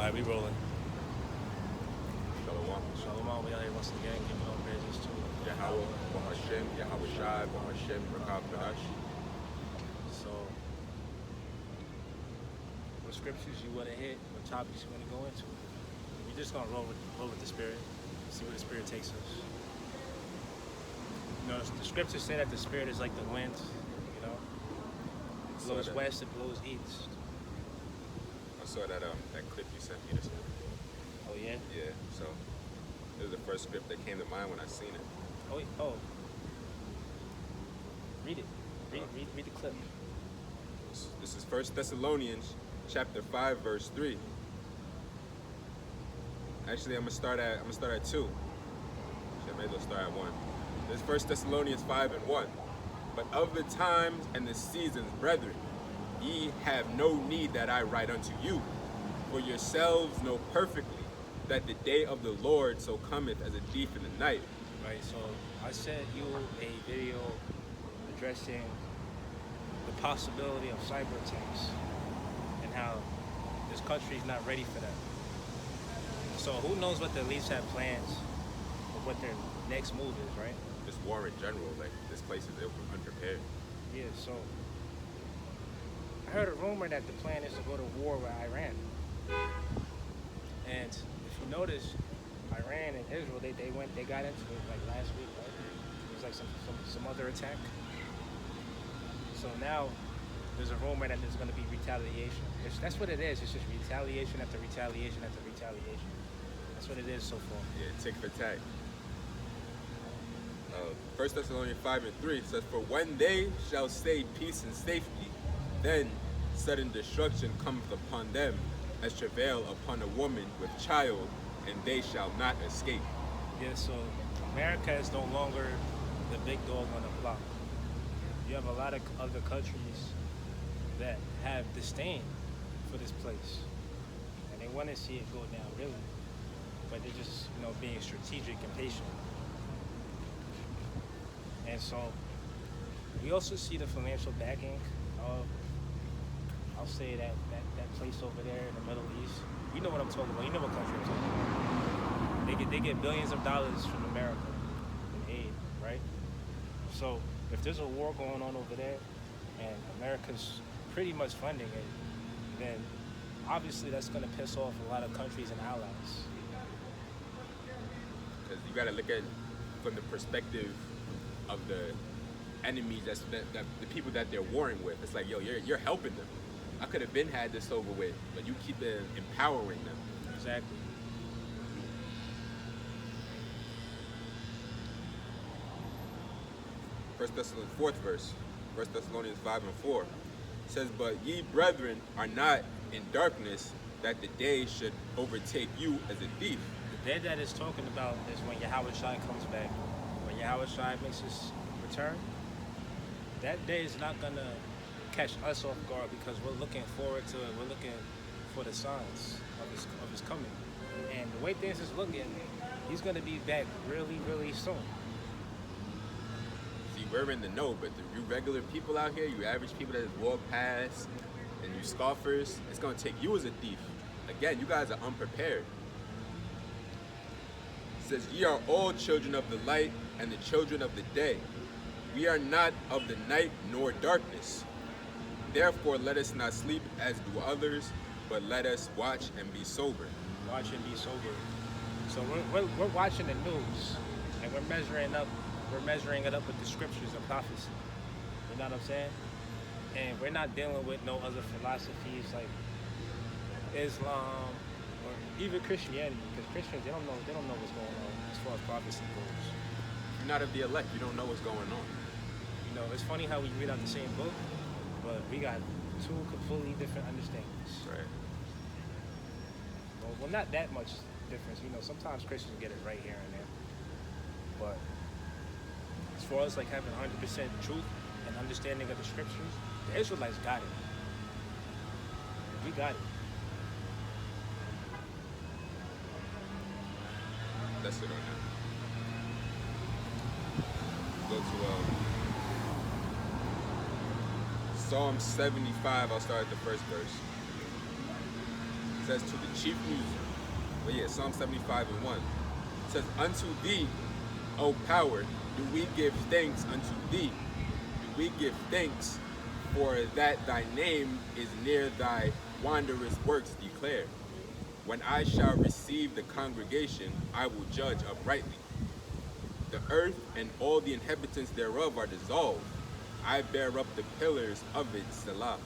Alright, we rolling. Shalom. Shalom, we out here once again, giving all praises to Yahweh, Yahweh. Bahashem, Yahweh Shai, Bahashem, Rakab Kadash. So, what scriptures you want to hit, what topics you want to go into. We're just going to roll with the Spirit, see where the Spirit takes us. You know, the scriptures say that the Spirit is like the wind, you know. It blows west, it blows east. I saw that clip you sent me this morning. Oh, yeah? Yeah, so it was the first script that came to mind when I seen it. Oh. Read it. Read the clip. This is 1 Thessalonians chapter 5, verse 3. Actually, I'm gonna start at 2. So I may as well start at 1. This is 1 Thessalonians 5 and 1. But of the times and the seasons, brethren, ye have no need that I write unto you, for yourselves know perfectly that the day of the Lord so cometh as a thief in the night. Right, so I sent you a video addressing the possibility of cyber attacks and how this country is not ready for that. So who knows what the elites have plans or what their next move is, right? This war in general, like this place is unprepared. Yeah, so I heard a rumor that the plan is to go to war with Iran. And if you notice, Iran and Israel, they got into it like last week, right? It was like some other attack. So now there's a rumor that there's going to be retaliation. That's what it is. It's just retaliation after retaliation after retaliation. That's what it is so far. Yeah, tick for tack. 1 Thessalonians 5 and 3 says, for when they shall say peace and safety, then sudden destruction cometh upon them as travail upon a woman with child, and they shall not escape. Yeah, so America is no longer the big dog on the block. You have a lot of other countries that have disdain for this place, and they want to see it go down, really. But they're just, being strategic and patient. And so we also see the financial backing of, I'll say that place over there in the Middle East. You know what I'm talking about. You know what country I'm talking about. They get billions of dollars from America in aid, right? So if there's a war going on over there and America's pretty much funding it, then obviously that's going to piss off a lot of countries and allies. Because you got to look at it from the perspective of the enemies, that the people that they're warring with. It's like, yo, you're helping them. I could have been had this over with, but you keep empowering them. Exactly. Fourth verse, 1 Thessalonians 5 and 4 says, but ye brethren are not in darkness, that the day should overtake you as a thief. The day that it's talking about is when Yahweh Shai comes back. When Yahweh Shai makes his return, that day is not going to catch us off guard because we're looking forward to it. We're looking for the signs of his coming. And the way things is looking, he's going to be back really, really soon. See, we're in the know, but you regular people out here, you average people that just walk past, and you scoffers, it's going to take you as a thief. Again, you guys are unprepared. It says, ye are all children of the light and the children of the day. We are not of the night nor darkness. Therefore, let us not sleep as do others, but let us watch and be sober. Watch and be sober. So we're watching the news, and we're measuring it up with the scriptures and prophecy. You know what I'm saying? And we're not dealing with no other philosophies like Islam or even Christianity, because Christians they don't know what's going on as far as prophecy goes. You're not of the elect. You don't know what's going on. It's funny how we read out the same book, but we got two completely different understandings. Right. Well, not that much difference. Sometimes Christians get it right here and there. But as far as like having 100% truth and understanding of the scriptures, the Israelites got it. We got it. That's it right now. Go to Psalm 75, I'll start at the first verse. It says to the chief music. But yeah, Psalm 75 and 1. It says, unto thee, O power, do we give thanks unto thee. Do we give thanks for that thy name is near thy wondrous works declare. When I shall receive the congregation, I will judge uprightly. The earth and all the inhabitants thereof are dissolved. I bear up the pillars of it, Selah.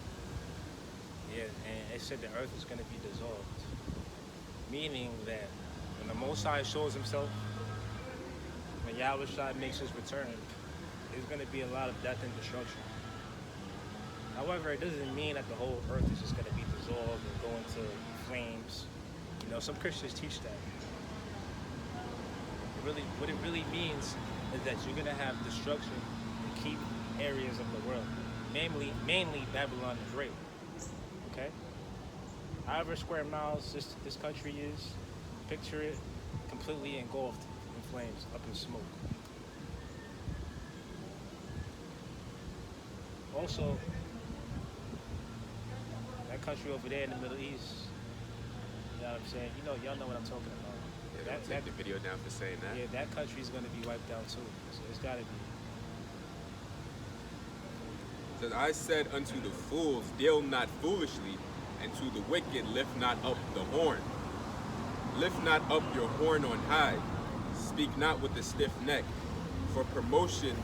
Yeah, and it said the earth is going to be dissolved. Meaning that when the Most High shows himself, when Yahweh Shai makes his return, there's going to be a lot of death and destruction. However, it doesn't mean that the whole earth is just going to be dissolved and go into flames. You know, some Christians teach that. What it really means is that you're going to have destruction in key areas of the world, mainly Babylon the Great. Okay? However square miles this country is, picture it completely engulfed in flames, up in smoke. Also, that country over there in the Middle East, you know what I'm saying? Y'all know what I'm talking about. Yeah, take the video down for saying that. Yeah, that country's going to be wiped out too. So it's got to be. It says, I said unto the fools, deal not foolishly, and to the wicked lift not up the horn. Lift not up your horn on high. Speak not with a stiff neck. For promotion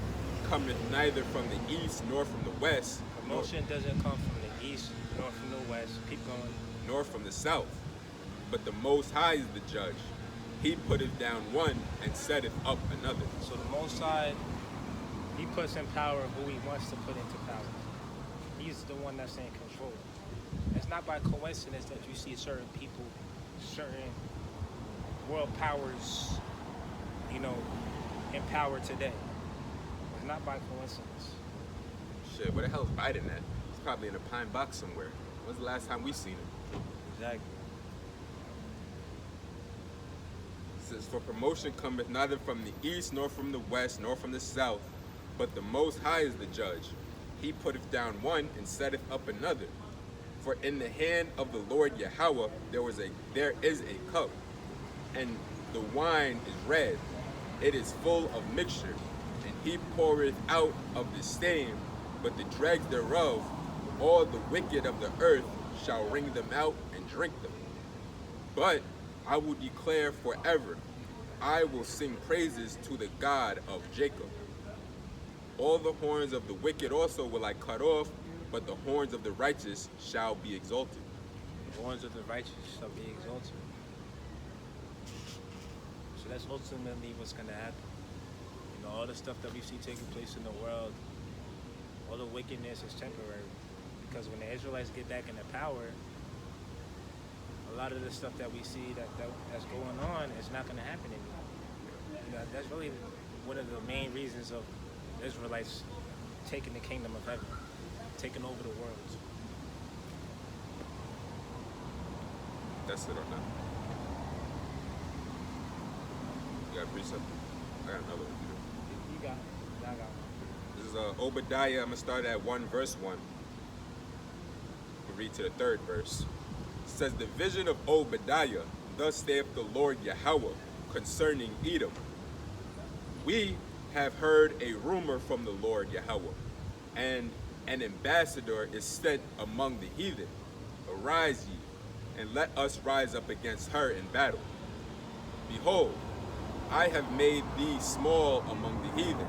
cometh neither from the east nor from the west. Promotion doesn't come from the east nor from the west. Keep going. Nor from the south. But the Most High is the judge. He putteth down one and setteth up another. So the Most High, he puts in power who he wants to put into power. He's the one that's in control. It's not by coincidence that you see certain people, certain world powers, in power today. It's not by coincidence. Shit, where the hell is Biden at? He's probably in a pine box somewhere. When's the last time we seen him? Exactly. It says, for promotion cometh neither from the east, nor from the west, nor from the south, but the Most High is the judge. He putteth down one and setteth up another. For in the hand of the Lord Yahweh there is a cup, and the wine is red. It is full of mixture, and he poureth out of the same, but the dregs thereof, all the wicked of the earth shall wring them out and drink them. But I will declare forever, I will sing praises to the God of Jacob. All the horns of the wicked also will I cut off, but the horns of the righteous shall be exalted. The horns of the righteous shall be exalted. So that's ultimately what's going to happen. All the stuff that we see taking place in the world, all the wickedness is temporary. Because when the Israelites get back into power, a lot of the stuff that we see that's going on is not going to happen anymore. That's really one of the main reasons of the Israelites taking the kingdom of heaven, taking over the world. That's it on that. You got a precept? I got another one. You got it. I got one. This is Obadiah. I'm going to start at 1 verse 1. We'll read to the 3rd verse. It says, the vision of Obadiah, thus saith the Lord Yahweh, concerning Edom. We have heard a rumor from the Lord Yahweh, and an ambassador is sent among the heathen. Arise ye, and let us rise up against her in battle. Behold, I have made thee small among the heathen.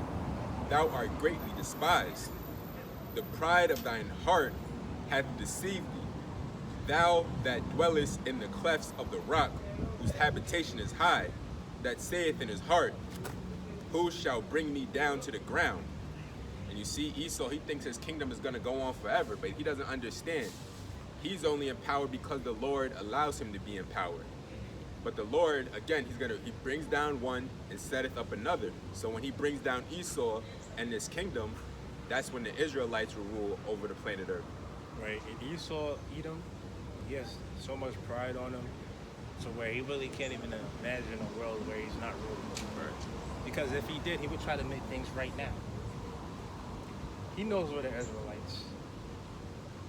Thou art greatly despised. The pride of thine heart hath deceived thee. Thou that dwellest in the clefts of the rock, whose habitation is high, that saith in his heart, who shall bring me down to the ground? And you see Esau, he thinks his kingdom is going to go on forever, but he doesn't understand. He's only in power because the Lord allows him to be in power. But the Lord, again, he brings down one and setteth up another. So when he brings down Esau and this kingdom, that's when the Israelites will rule over the planet Earth. Right, and Esau, Edom, he has so much pride on him, to where he really can't even imagine a world where he's not ruling. Right. Because if he did, he would try to make things right now. He knows we're the Israelites.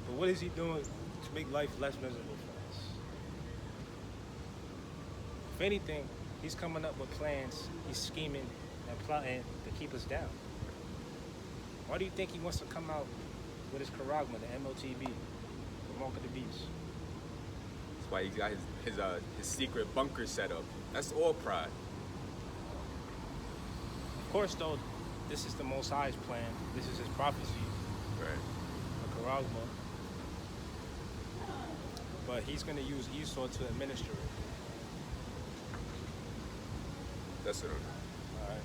But what is he doing to make life less miserable for us? If anything, he's coming up with plans. He's scheming and plotting to keep us down. Why do you think he wants to come out with his charagma, the MOTB, the Mark of the Beast? That's why he's got his secret bunker set up. That's all pride. Of course, though, this is the Most High's plan. This is his prophecy, Right. the charagma. But he's going to use Esau to administer it. That's it. All right.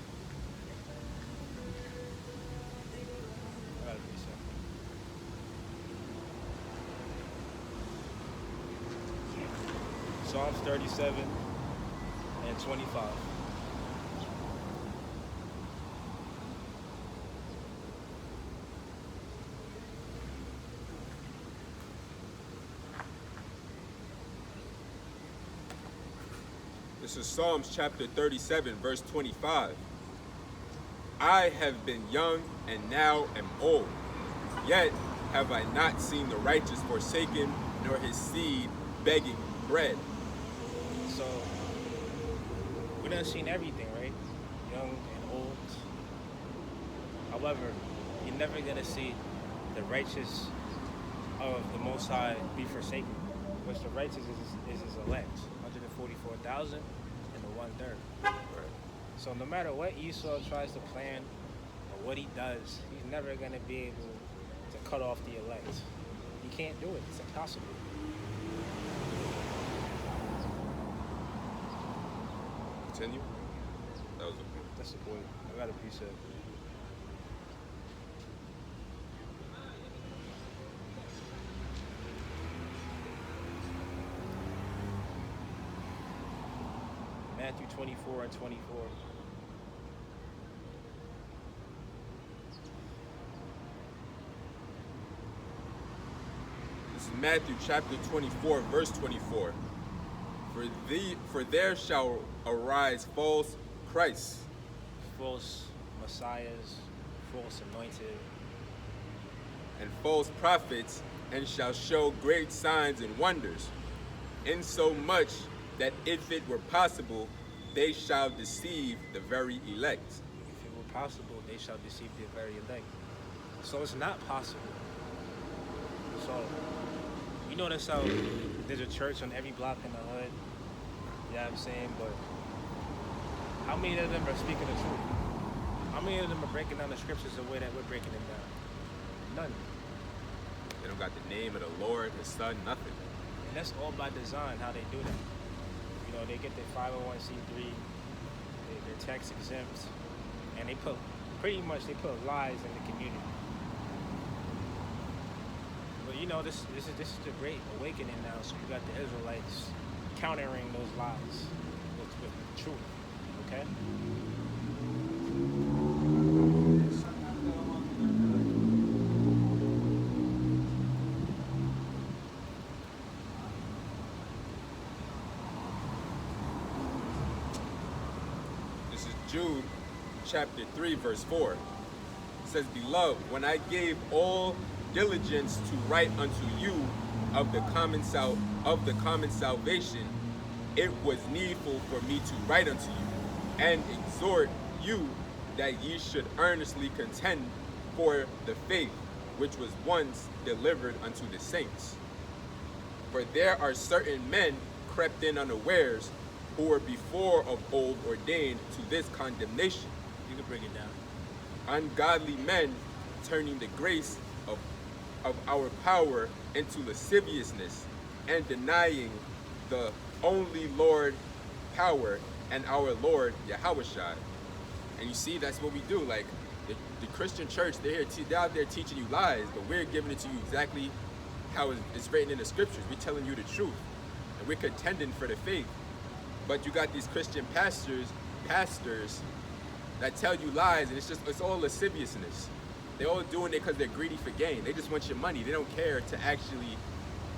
I gotta reset. Psalms 37 and 25. This is Psalms chapter 37, verse 25. I have been young and now am old, yet have I not seen the righteous forsaken, nor his seed begging bread. So, we done seen everything, right? Young and old. However, you're never gonna see the righteous of the Most High be forsaken, which the righteous is his elect, 144,000 and the 1/3. Right. So no matter what Esau tries to plan or what he does, he's never gonna be able to cut off the elect. He can't do it. It's impossible. Continue. That was a That's the point. I got a precept. Matthew 24 and 24. This is Matthew chapter 24, verse 24. For there shall arise false Christs, False messiahs, false anointed, and false prophets, and shall show great signs and wonders, insomuch that if it were possible, they shall deceive the very elect. if it were possible, they shall deceive the very elect. So it's not possible. So, you notice how there's a church on every block in the hood, you know what I'm saying? But how many of them are speaking the truth? How many of them are breaking down the scriptures the way that we're breaking them down? None. They don't got the name of the Lord, the Son, nothing. And that's all by design, how they do that. You know, they get their 501c3, they're tax exempt, and they put lies in the community. But you know, this is the great awakening now. So you got the Israelites countering those lies with truth. Okay. This is Jude chapter 3, verse 4. It says, Beloved, when I gave all diligence to write unto you of the common salvation, it was needful for me to write unto you, and exhort you that ye should earnestly contend for the faith which was once delivered unto the saints. For there are certain men crept in unawares, who were before of old ordained to this condemnation. You can break it down. Ungodly men turning the grace of our power into lasciviousness, and denying the only Lord power and our Lord Yahushua. And you see, that's what we do. Like the Christian church, they're out there teaching you lies, but we're giving it to you exactly how it's written in the scriptures. We're telling you the truth, and we're contending for the faith. But you got these Christian pastors that tell you lies, and it's all lasciviousness. They're all doing it because they're greedy for gain. They just want your money. They don't care to actually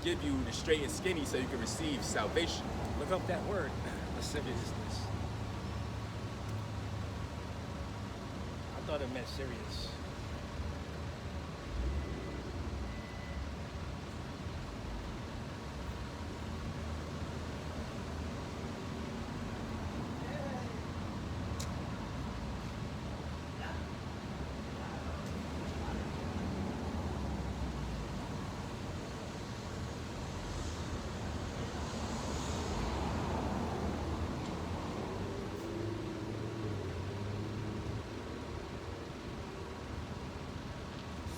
give you the straight and skinny so you can receive salvation. Look up that word, lasciviousness. I thought it meant serious.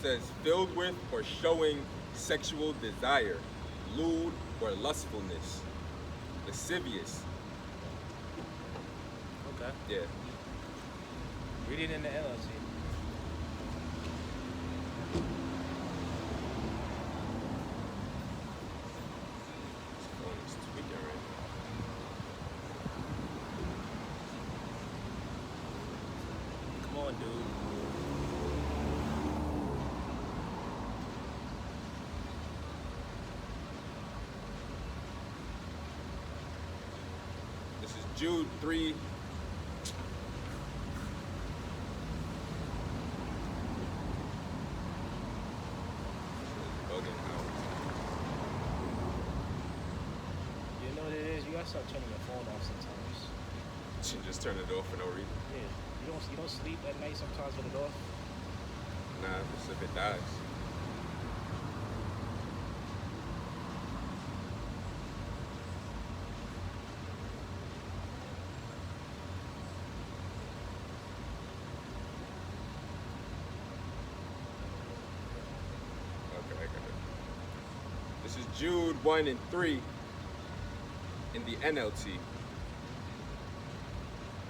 says filled with or showing sexual desire, lewd or lustfulness, lascivious. Okay. Yeah. Read it in the LLC. This phone is tweaking right Come on, dude. now. This is Jude 3. Bugging out. You know what it is? You gotta start turning your phone off sometimes. Just turn it off for no reason. Yeah. You don't sleep at night sometimes with it off? Nah, just if it dies. Okay, I got it. This is Jude 1 and 3 in the NLT. It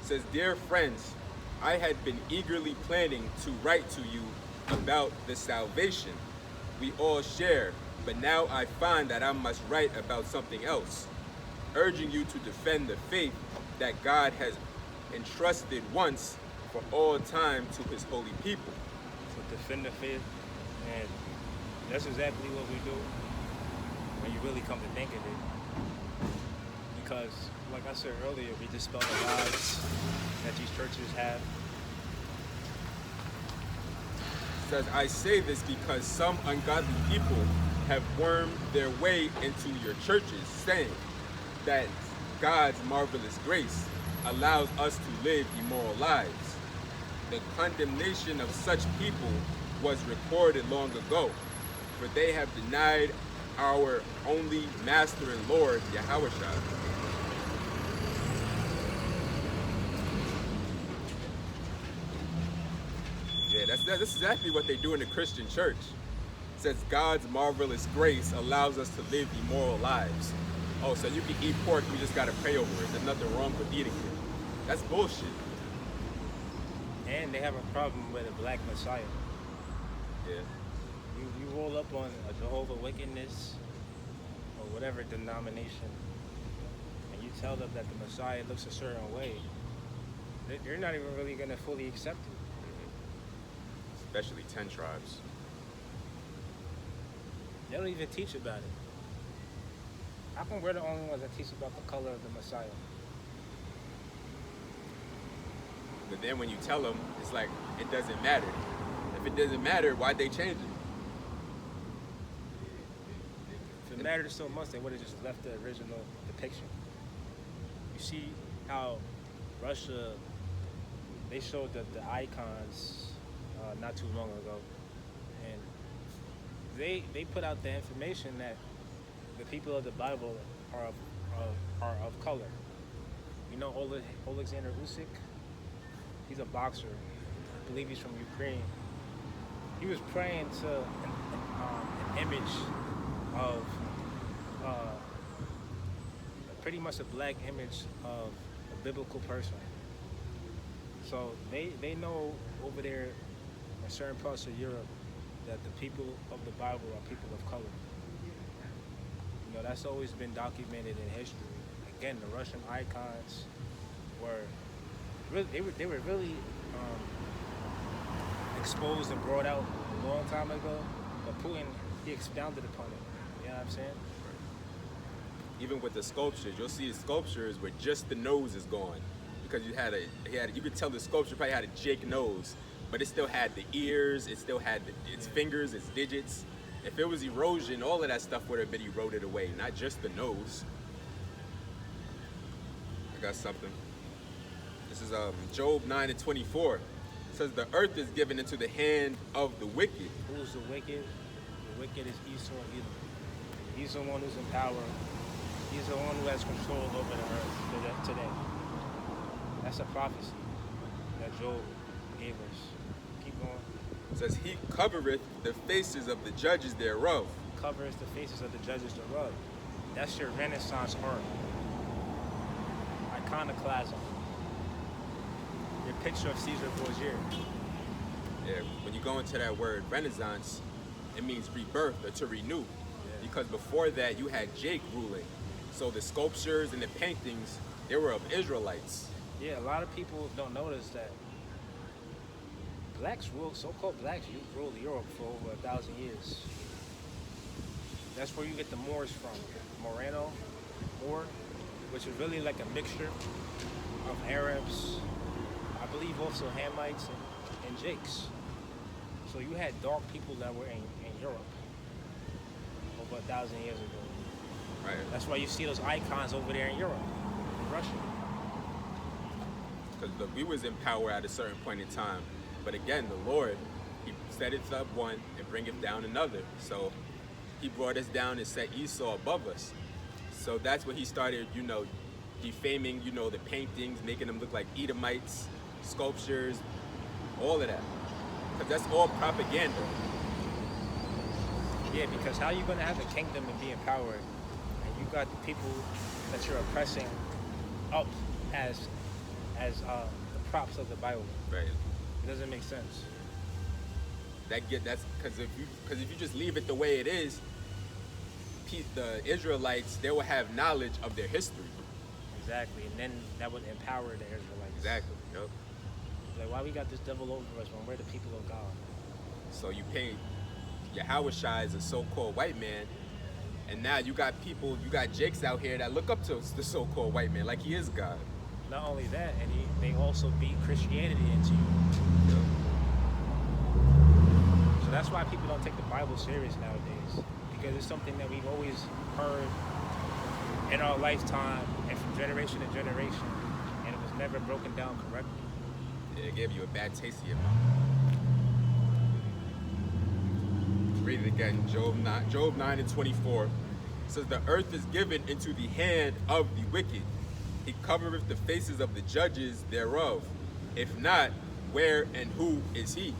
says, Dear friends, I had been eagerly planning to write to you about the salvation we all share, but now I find that I must write about something else, urging you to defend the faith that God has entrusted once for all time to his holy people. So defend the faith, and that's exactly what we do when you really come to think of it. Because, like I said earlier, we dispel the lies that these churches have. It says, I say this because some ungodly people have wormed their way into your churches, saying that God's marvelous grace allows us to live immoral lives. The condemnation of such people was recorded long ago, for they have denied our only Master and Lord, Yahushua. Yeah, that's exactly what they do in the Christian church. It says God's marvelous grace allows us to live immoral lives. Oh, so you can eat pork, we just gotta pray over it. There's nothing wrong with eating it. That's bullshit. And they have a problem with a black Messiah. Yeah. You roll up on a Jehovah Wickedness or whatever denomination, and you tell them that the Messiah looks a certain way, they're not even really going to fully accept it. Especially 10 tribes. They don't even teach about it. How come we're the only ones that teach about the color of the Messiah? But then when you tell them, it's like, it doesn't matter. If it doesn't matter, why'd they change it? If it mattered so much, they would have just left the original depiction. You see how Russia, they showed the icons not too long ago, and they put out the information that the people of the Bible are of color. You know Alexander Usyk? He's a boxer. I believe he's from Ukraine. He was praying to an image of pretty much a black image of a biblical person. So they know over there in certain parts of Europe that the people of the Bible are people of color. You know, that's always been documented in history. Again, the Russian icons were they were really exposed and brought out a long time ago, but Putin, he expounded upon it. You know what I'm saying? Even with the sculptures, you'll see sculptures where just the nose is gone, because you could tell the sculpture probably had a Jake nose, but it still had the ears, it still had its fingers, its digits. If it was erosion, all of that stuff would have been eroded away, not just the nose. I got something. This is Job 9 and 24. It says, the earth is given into the hand of the wicked. Who's the wicked? The wicked is Esau Edom. He's the one who's in power. He's the one who has control over the earth today. That's a prophecy that Job gave us. Keep going. It says he covereth the faces of the judges thereof. Covers the faces of the judges thereof. That's your Renaissance art. Iconoclasm. Your picture of Caesar Borgia. Yeah, when you go into that word Renaissance, it means rebirth or to renew. Yeah. Because before that, you had Jake ruling. So the sculptures and the paintings, they were of Israelites. Yeah, a lot of people don't notice that blacks ruled, so-called blacks, ruled Europe for over 1,000 years. That's where you get the Moors from. Moreno, Moor, which is really like a mixture of Arabs, I believe also Hamites and Jakes. So you had dark people that were in Europe over 1,000 years ago. Right. That's why you see those icons over there in Europe, in Russia. Because we was in power at a certain point in time. But again, the Lord, he setteth up one and bringeth down another. So he brought us down and set Esau above us. So that's when he started, defaming, the paintings, making them look like Edomites, sculptures, all of that. Because that's all propaganda. Yeah, because how are you going to have a kingdom and be empowered, and you got the people that you're oppressing up as the props of the Bible? Right. It doesn't make sense. That's because if you just leave it the way it is, the Israelites, they will have knowledge of their history. Exactly, and then that would empower the Israelites. Exactly. Yep. Like, why we got this devil over us when we're the people of God? So you paint Yahweh Shai as a so-called white man, and now you got Jakes out here that look up to the so-called white man like he is God. Not only that, and they also beat Christianity into you. Yep. So that's why people don't take the Bible serious nowadays, because it's something that we've always heard in our lifetime and from generation to generation, and it was never broken down correctly. It gave you a bad taste in your mouth. Read it again, Job 9:24. It says, the earth is given into the hand of the wicked. He covereth the faces of the judges thereof. If not, where and who is he?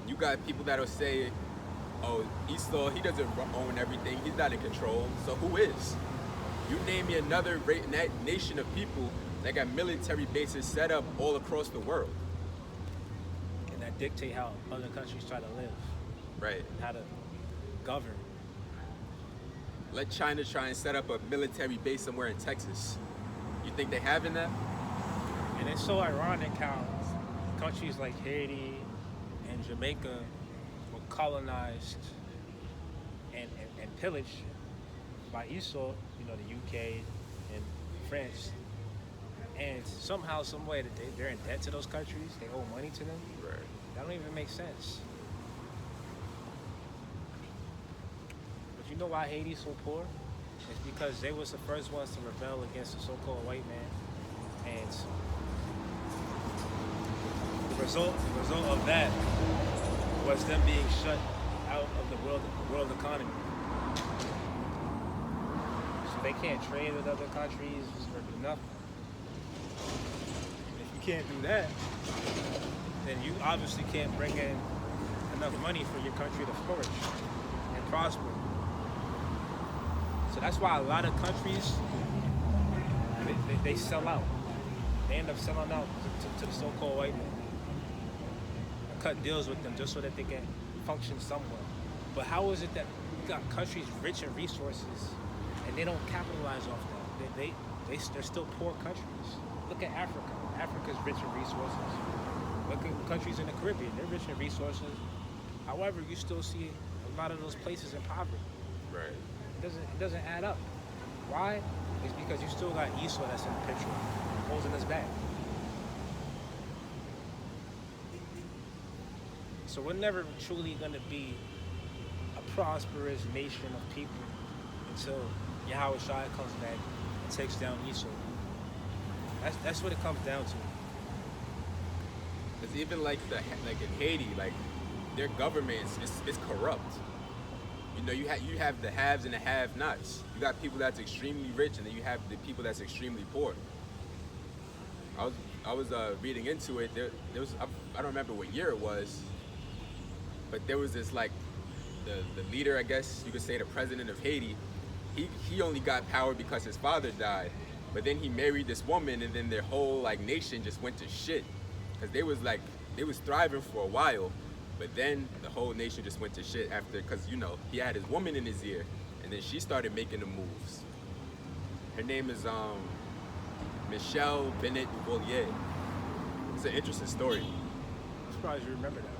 You got people that'll say, oh, Esau, he doesn't own everything. He's not in control. So who is? You name me another nation of people that got military bases set up all across the world. And that dictate how other countries try to live. Right. And how to govern. Let China try and set up a military base somewhere in Texas. You think they having that? And it's so ironic how countries like Haiti and Jamaica were colonized and pillaged by Esau, the UK and France. And somehow, some way, that they're in debt to those countries. They owe money to them. Right. That don't even make sense. But you know why Haiti's so poor? It's because they was the first ones to rebel against the so-called white man. And the result of that was them being shut out of the world economy. So they can't trade with other countries or do nothing. If you can't do that, then you obviously can't bring in enough money for your country to flourish and prosper. So that's why a lot of countries, they sell out. They end up selling out to the so-called white man. Cut deals with them just so that they can function somewhere. But how is it that you got countries rich in resources and they don't capitalize off that? They're still poor countries. Look at Africa. Africa's rich in resources. Look at countries in the Caribbean. They're rich in resources. However, you still see a lot of those places in poverty. Right. It doesn't add up. Why? It's because you still got Esau that's in the picture, holding us back. So we're never truly going to be a prosperous nation of people until Yahweh Shai comes back and takes down Esau. That's what it comes down to. It's even like in Haiti, like their government is corrupt. You have the haves and the have-nots. You got people that's extremely rich, and then you have the people that's extremely poor. I was reading into it. There was I don't remember what year it was, But there was this like the leader, I guess you could say, the president of Haiti. He only got power because his father died. But then he married this woman, and then their whole like nation just went to shit. Cause they was thriving for a while, but then the whole nation just went to shit after, cause he had his woman in his ear, and then she started making the moves. Her name is Michelle Bennett Duvalier. It's an interesting story. I'm surprised you remember that.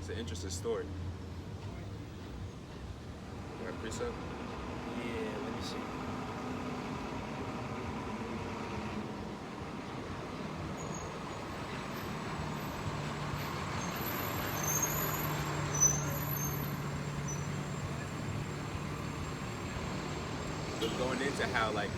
It's an interesting story. You got a precept? Yeah, let me see. Was going into how like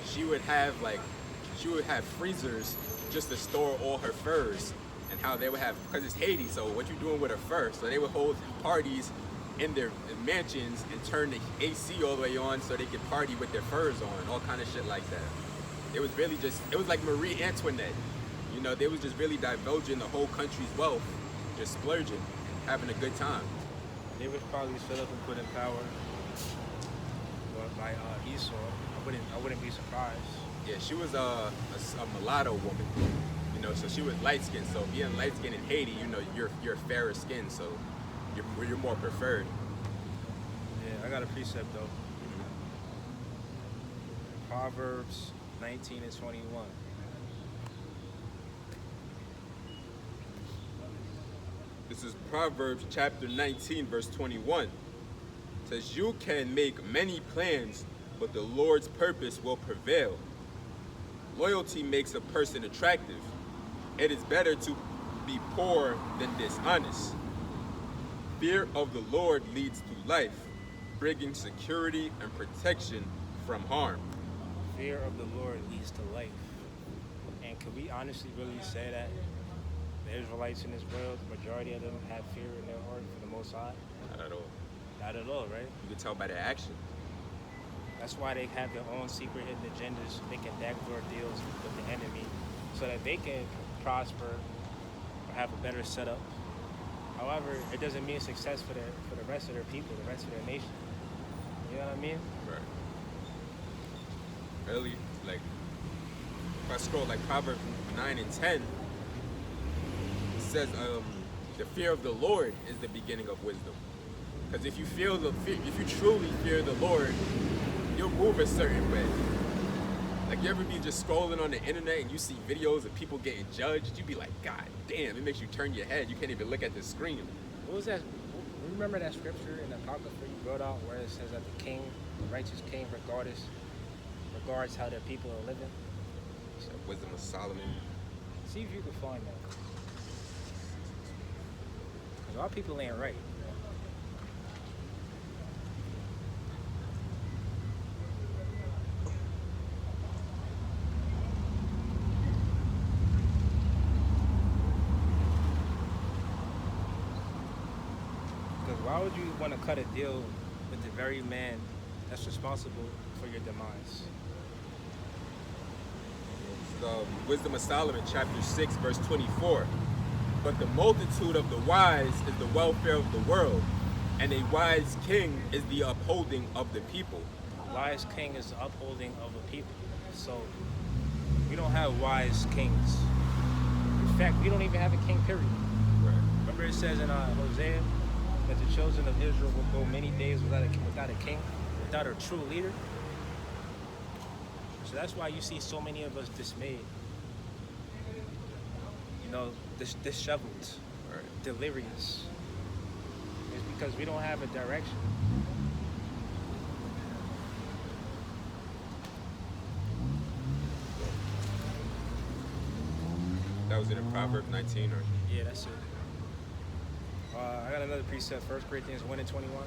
she would have freezers just to store all her furs, and how they would have, because it's Haiti, so what you doing with her fur? So they would hold parties in their mansions and turn the AC all the way on so they could party with their furs on, all kind of shit like that. It was really it was like Marie Antoinette. They was just really divulging the whole country's wealth, just splurging, having a good time. They was probably set up and put in power by Esau. I wouldn't be surprised. Yeah, she was a mulatto woman, so she was light skinned. So being light skinned in Haiti, you're fairer skinned, so you're more preferred. Yeah, I got a precept though. Proverbs 19 and 21. This is Proverbs chapter 19, verse 21. It says, "You can make many plans, but the Lord's purpose will prevail. Loyalty makes a person attractive. It is better to be poor than dishonest. Fear of the Lord leads to life, bringing security and protection from harm." Fear of the Lord leads to life. And can we honestly really say that the Israelites in this world, the majority of them have fear in their heart for the Most High? Not at all. Not at all, right? You can tell by their action. That's why they have their own secret hidden agendas, making backdoor deals with the enemy so that they can prosper or have a better setup. However, it doesn't mean success for the rest of their people, the rest of their nation. You know what I mean? Right. Really, like, if I scroll like Proverbs 9 and 10, it says, the fear of the Lord is the beginning of wisdom. Because if you truly fear the Lord, you'll move a certain way. Like, you ever be just scrolling on the internet and you see videos of people getting judged, you be like, God damn, it makes you turn your head. You can't even look at the screen. What was that? Remember that scripture in the Apocrypha you brought out where it says that the righteous king regards how their people are living? So, Wisdom of Solomon. See if you can find that. Because our people ain't right. Why would you want to cut a deal with the very man that's responsible for your demise? Wisdom of Solomon, chapter 6, verse 24. "But the multitude of the wise is the welfare of the world, and a wise king is the upholding of the people." Wise king is the upholding of the people. So we don't have wise kings. In fact, we don't even have a king, period. Right. Remember it says in Hosea that the children of Israel will go many days without a king, without a true leader. So that's why you see so many of us dismayed, disheveled, Right. delirious. It's because we don't have a direction. That was in Proverbs 19, or? Yeah, that's it. I got another precept, 1 Corinthians 1 and 21.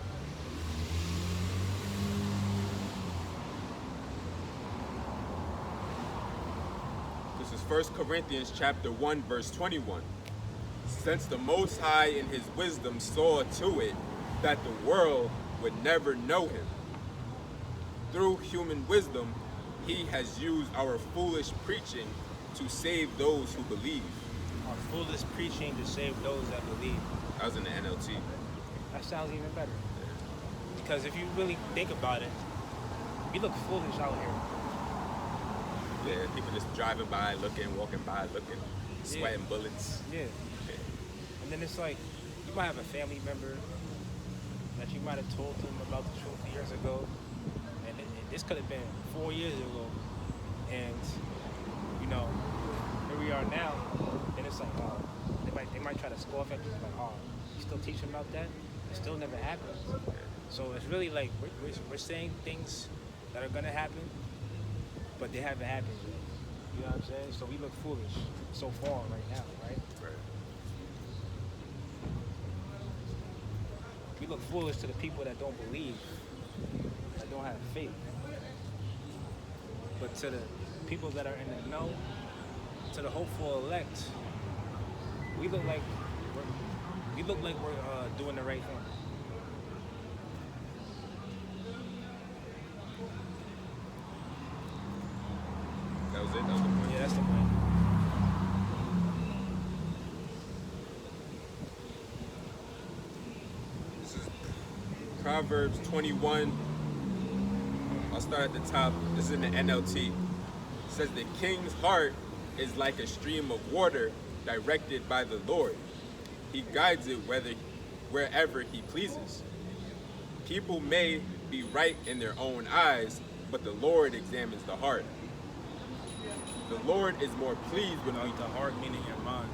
This is 1 Corinthians chapter 1, verse 21. "Since the Most High in his wisdom saw to it that the world would never know him, through human wisdom he has used our foolish preaching to save those who believe." Our foolish preaching to save those that believe. I was in the NLT. That sounds even better. Because if you really think about it, we look foolish out here. Yeah, people just driving by, looking, walking by, looking, sweating bullets. Yeah. And then it's like, you might have a family member that you might have told them about the truth years ago. And this could have been 4 years ago. And, you know, here we are now. And it's like, oh, they might try to scoff at you. Like, oh, you still teaching about that? It still never happened. So it's really like, we're saying things that are going to happen, but they haven't happened yet. You know what I'm saying? So we look foolish so far right now, right? Right. We look foolish to the people that don't believe, that don't have faith. But to the people that are in the know, to the hopeful elect, we look like we're doing the right thing. That was it? That was the point? Yeah, that's the point. This is Proverbs 21. I'll start at the top. This is in the NLT. It says, the king's heart is like a stream of water directed by the Lord. He guides it wherever he pleases. People may be right in their own eyes, but the Lord examines the heart. The Lord is more pleased when we... The heart meaning your mind.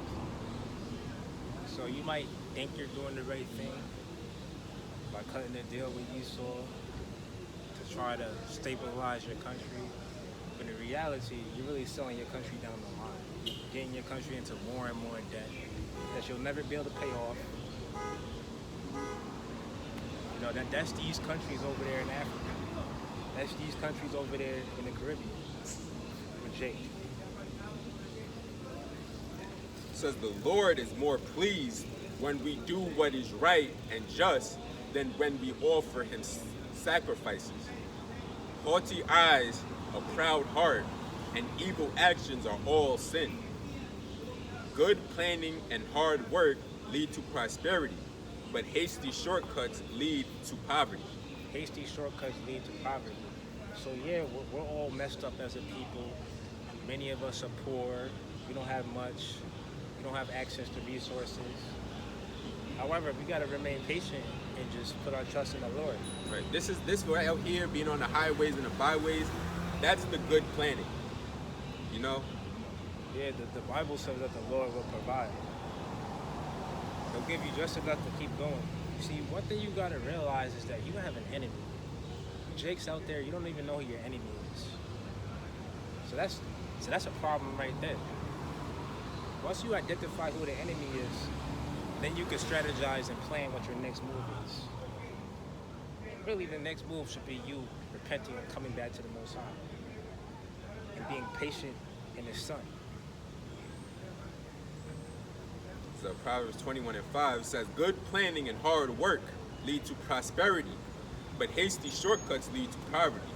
So you might think you're doing the right thing by cutting a deal with Esau to try to stabilize your country. But in reality, you're really selling your country down the line. Getting your country into more and more debt that you'll never be able to pay off. You know, that's these countries over there in Africa. That's these countries over there in the Caribbean. With Jake. Says the Lord is more pleased when we do what is right and just than when we offer him sacrifices. Haughty eyes, a proud heart, and evil actions are all sin. Good planning and hard work lead to prosperity, but hasty shortcuts lead to poverty. Hasty shortcuts lead to poverty. So yeah, we're all messed up as a people. Many of us are poor. We don't have much. We don't have access to resources. However, we gotta remain patient and just put our trust in the Lord. Right. This right out here, being on the highways and the byways, that's the good planning. You know? Yeah, the Bible says that the Lord will provide. He'll give you just enough to keep going. See, one thing you gotta realize is that you have an enemy. Jake's out there, you don't even know who your enemy is. So that's a problem right there. Once you identify who the enemy is, then you can strategize and plan what your next move is. Really, the next move should be you repenting and coming back to the Most High and being patient in His Son. So Proverbs 21:5 says, good planning and hard work lead to prosperity, but hasty shortcuts lead to poverty.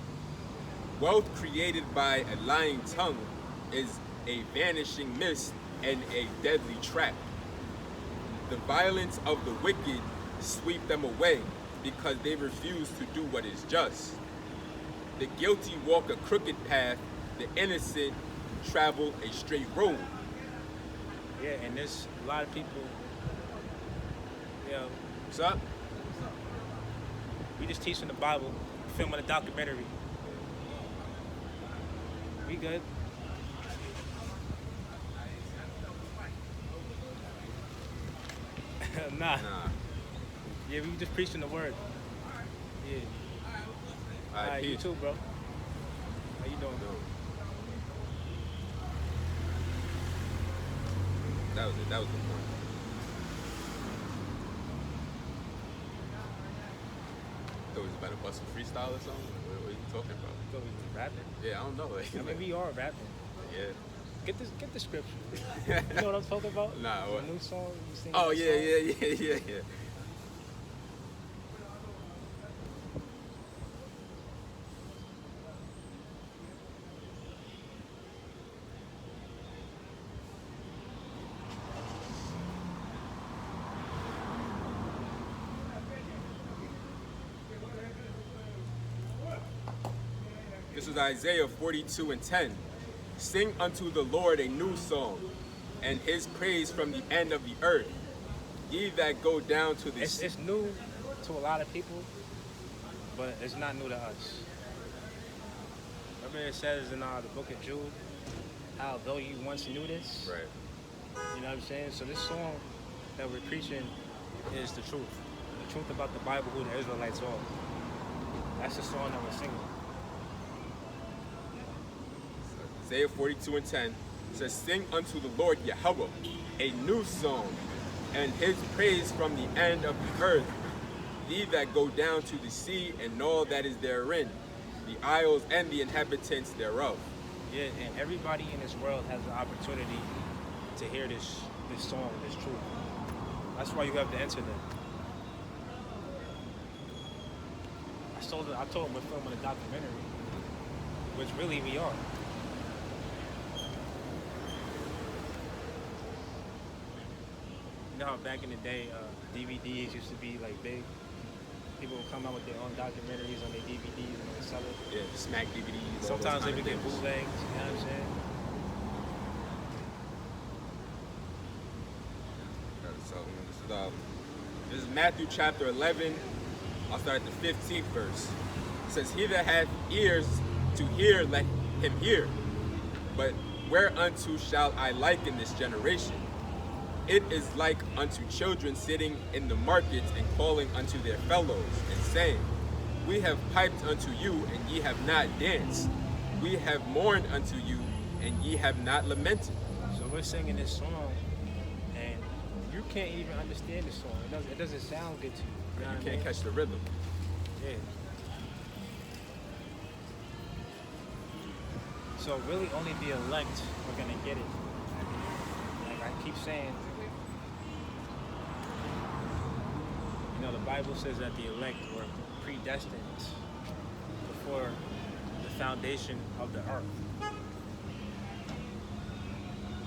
Wealth created by a lying tongue is a vanishing mist and a deadly trap. The violence of the wicked sweep them away because they refuse to do what is just. The guilty walk a crooked path, the innocent travel a straight road. Yeah, and there's a lot of people, you know, What's up? we just teaching the Bible, filming a documentary. We good. Nah. Yeah, we just preaching the word. Yeah. All right, You peace. too, bro. How you doing? That was it. That was the point. So was about to bust a freestyle or something? What are you talking about? So we rapping? Yeah, I don't know. I mean, we are rapping. Yeah. Get the scripture. You know what I'm talking about? Nah, what? The new song you sing. Oh that yeah. song? This is Isaiah 42:10. Sing unto the Lord a new song, and his praise from the end of the earth. Ye that go down to the It's new to a lot of people, but it's not new to us. Remember it says in the book of Jude, how though you once knew this, Right. you know what I'm saying? So this song that we're preaching is the truth. The truth about the Bible, who the Israelites are. That's the song that we're singing. Isaiah 42:10 says, Sing unto the Lord Yahweh a new song, and his praise from the end of the earth. Ye that go down to the sea and all that is therein, the isles and the inhabitants thereof. Yeah, and everybody in this world has the opportunity to hear this song, this truth. That's why you have the internet. I told him we're filming a documentary, which really we are. You know how back in the day, DVDs used to be like big? People would come out with their own documentaries on their DVDs and they sell it. Yeah, smack DVDs. Sometimes they would get bootlegs, you know what I'm saying? So this is Matthew chapter 11. I'll start at the 15th verse. It says, He that hath ears to hear, let him hear. But whereunto shall I liken this generation? It is like unto children sitting in the markets and calling unto their fellows, and saying, We have piped unto you, and ye have not danced. We have mourned unto you, and ye have not lamented. So we're singing this song, and you can't even understand this song. It doesn't sound good to you. You know what I You can't mean? catch the rhythm. Yeah. So really only the elect are gonna get it. Like I keep saying, you know, the Bible says that the elect were predestined before the foundation of the earth.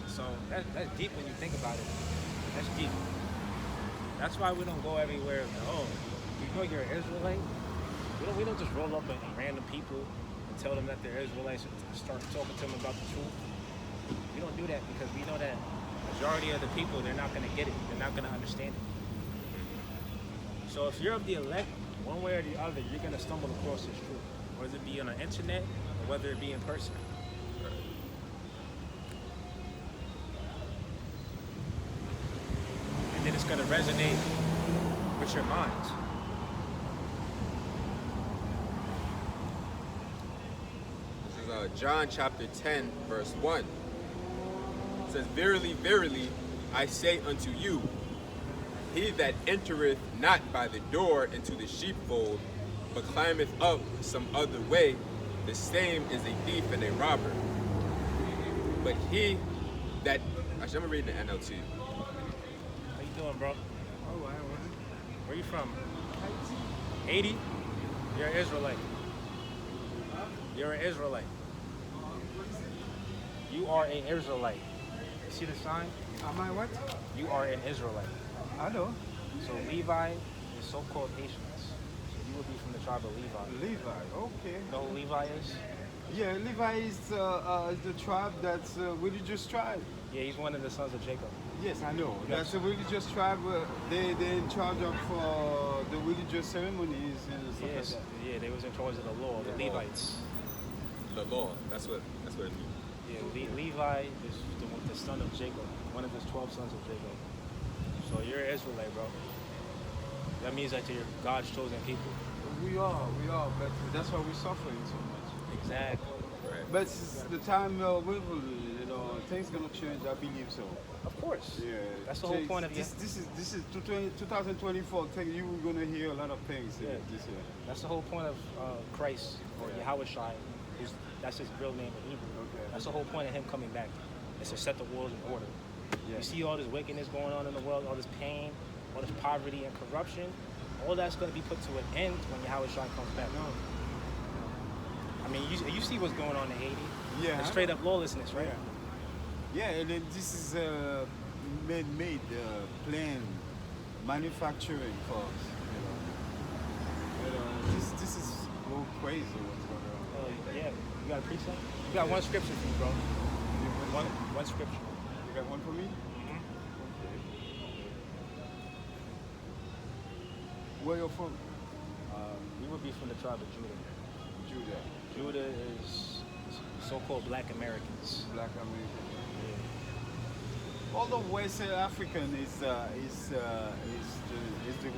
So that's deep when you think about it. That's deep. That's why we don't go everywhere and oh, you know you're an Israelite? We don't just roll up at random people and tell them that they're Israelites and start talking to them about the truth. We don't do that because we know that majority of the people, they're not going to get it. They're not going to understand it. So if you're of the elect, one way or the other, you're going to stumble across this truth, whether it be on the internet or whether it be in person. And then it's going to resonate with your minds. This is John chapter 10, verse 1. It says, Verily, verily, I say unto you, he that entereth not by the door into the sheepfold, but climbeth up some other way, the same is a thief and a robber. But he that... Actually, I'm going to read the NLT. How you doing, bro? Where you from? Haiti? You're an Israelite. You're an Israelite. You are an Israelite. You see the sign? Am I what? You are an Israelite. I know. So Levi is so-called Haitians. So you would be from the tribe of Levi. Levi. Okay. You know who Levi is? Yeah, Levi is the tribe that's a religious tribe. Yeah, he's one of the sons of Jacob. Yes, I know. Yes. That's a religious tribe. They're in charge of the religious ceremonies and stuff Yes. like that. Yeah, they was in charge of the law, the Yeah. Levites. The law. That's what it means. Yeah, Levi is the son of Jacob, one of his 12 sons of Jacob. So you're an Israelite, bro. That means that you're God's chosen people. We are, but that's why we're suffering so much. Exactly. Right. But it's the time we will, things gonna change. I believe so. Of course. Yeah. That's the whole point of this. This is 2024. You're gonna hear a lot of things Yeah. this year. That's the whole point of Christ, or Yahweh Shai. That's his real name in Hebrew. Okay. That's the whole point of him coming back. Is to set the world in order. Yeah. You see all this wickedness going on in the world, all this pain, all this poverty and corruption. All that's going to be put to an end when Yahweh Shai comes back. No. I mean, you see what's going on in Haiti. Yeah. It's straight up lawlessness, right? Yeah, and then this is man-made plan manufacturing for us. This is go crazy what's going on. yeah, you got a precept? You got one scripture for me, bro. One scripture. You got one for me? Mm-hmm. Okay. Where you from? We would be from the tribe of Judah. Judah. Judah is so-called Black Americans. Black American. Yeah. Although West African is the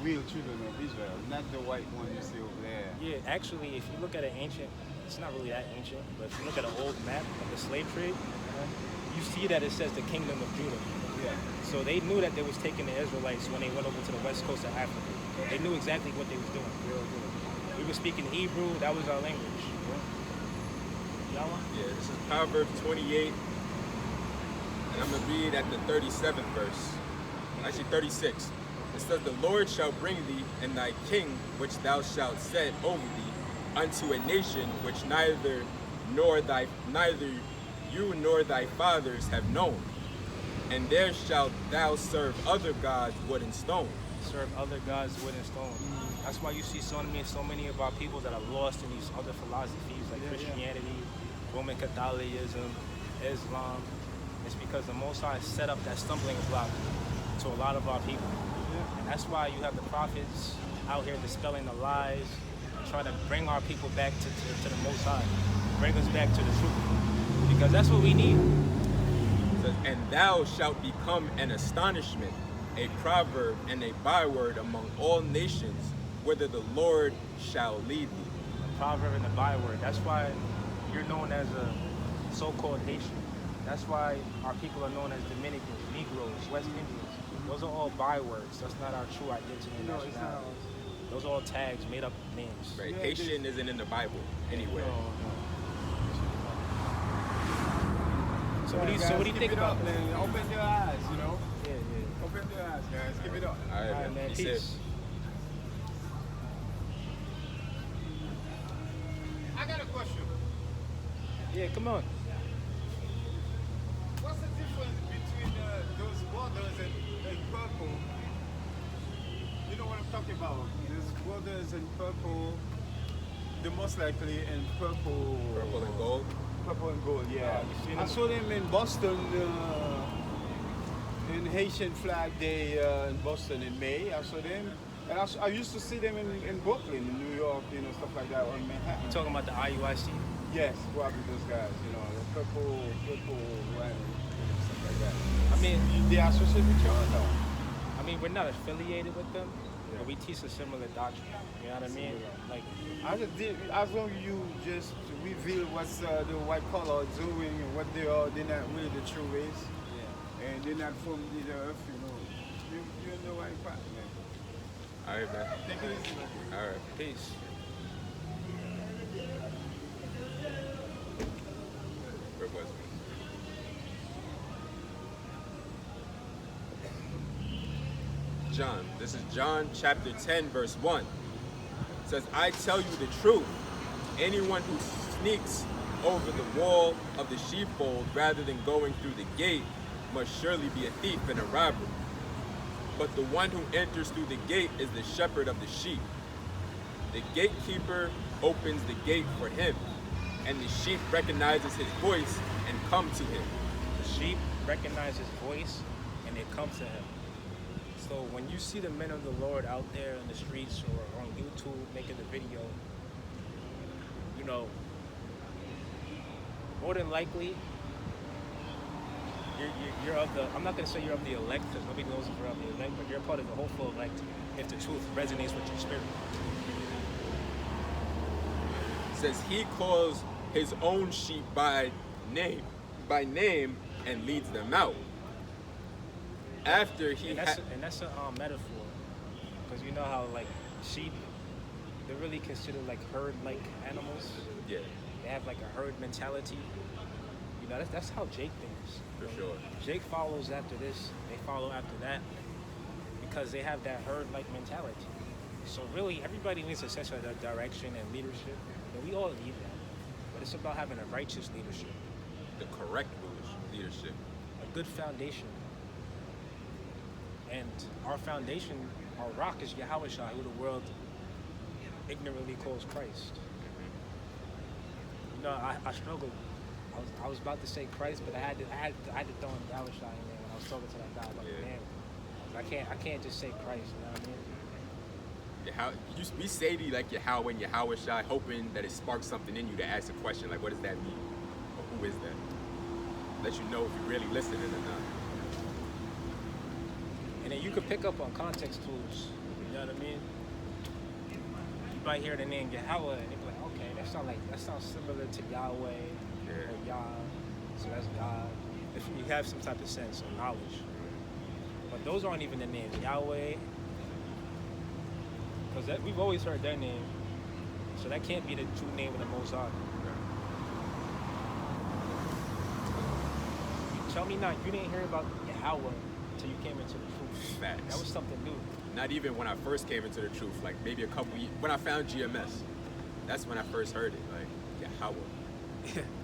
real children of Israel, not the white one you see over there. Yeah, actually, if you look at an ancient, it's not really that ancient, but if you look at an old map of the slave trade, you see that it says the kingdom of Judah. Yeah. So they knew that they was taking the Israelites when they went over to the west coast of Africa. They knew exactly what they was doing. We were speaking Hebrew, that was our language. Y'all want? Yeah, this is Proverbs 28, and I'm going to read at the 37th verse. Actually, 36. It says, the Lord shall bring thee and thy king, which thou shalt set over thee, unto a nation which neither you nor thy fathers have known. And there shalt thou serve other gods, wood and stone. Serve other gods, wood and stone. That's why you see so many of our people that are lost in these other philosophies like Christianity, Roman Catholicism, Islam. It's because the Most High set up that stumbling block to a lot of our people. And that's why you have the prophets out here dispelling the lies and trying to bring our people back to the Most High. Bring us back to the truth. Because that's what we need. It says, and thou shalt become an astonishment, a proverb and a byword among all nations, whither the Lord shall lead thee. A proverb and a byword. That's why you're known as a so-called Haitian. That's why our people are known as Dominicans, Negroes, West Indians. Those are all bywords. That's not our true identity and nationality. Those are all tags, made up names. Right? Haitian isn't in the Bible anywhere. So what do you think about that? Open your eyes, you know. Yeah. Open your eyes, guys. Give it up. All right, All right, man. Be safe. Peace. I got a question. Yeah, come on. What's the difference between those borders and purple? You know what I'm talking about? There's borders in purple, the most likely in purple. Purple and gold. Purple and gold, yeah. you seen I them? saw them in Boston, in Haitian Flag Day in Boston in May. I saw them. And I used to see them in Brooklyn, in New York, you know, stuff like that, on Manhattan. You talking about the IUIC? Yes, probably those guys, you know, the purple, white, stuff like that. I mean, They associate with you or no? I mean, we're not affiliated with them, but we teach a similar doctrine. You know what I mean? Like, As long as you just reveal what's the white collar doing and what they are, they're not really the true race. yeah. And they're not from the earth, you know. You're in the right path, man. All right, man. Take it easy, man. All right. Peace. Where was we? John. This is John chapter 10, verse 1. It says, I tell you the truth. Anyone who sneaks over the wall of the sheepfold rather than going through the gate must surely be a thief and a robber. But the one who enters through the gate is the shepherd of the sheep. The gatekeeper opens the gate for him, and the sheep recognizes his voice and come to him. The sheep recognize his voice and they come to him. So when you see the men of the Lord out there in the streets or on YouTube making the video, you know, more than likely, you're of the, I'm not going to say you're of the elect, because nobody knows if you're of the elect, but you're part of the hopeful elect if the truth resonates with your spirit. It says he calls his own sheep by name, and leads them out. After he And that's a metaphor, because you know how like sheep, they're really considered like herd-like animals. yeah, They have like a herd mentality. You know, that's how Jake thinks. for sure. Jake follows after this, they follow after that, because they have that herd-like mentality. So really, everybody needs a sense of direction and leadership, and we all need that. But it's about having a righteous leadership, The correct leadership. a good foundation. And our foundation, our rock is Yahushua, who the world ignorantly calls Christ. No, I struggled. I was about to say Christ, but I had to throw in Yahweh in there when I was talking to that guy. I was like, Yeah. man, I can't just say Christ. You know what I mean? We say to you like Yahweh and Yahweh Shai, hoping that it sparks something in you to ask a question like, what does that mean? Or who is that? Let you know if you're really listening or not. And then you could pick up on context clues. You know what I mean? You might hear the name Yahweh, and you're like, okay, that sounds similar to Yahweh or Yah, so that's God. If you have some type of sense or knowledge, but those aren't even the names Yahweh, because we've always heard their name, so that can't be the true name of the Most High. Tell me now, you didn't hear about Yahweh until you came into the truth. Facts. That was something new. Not even when I first came into the truth, like maybe a couple years, when I found GMS, that's when I first heard it, like Yahweh.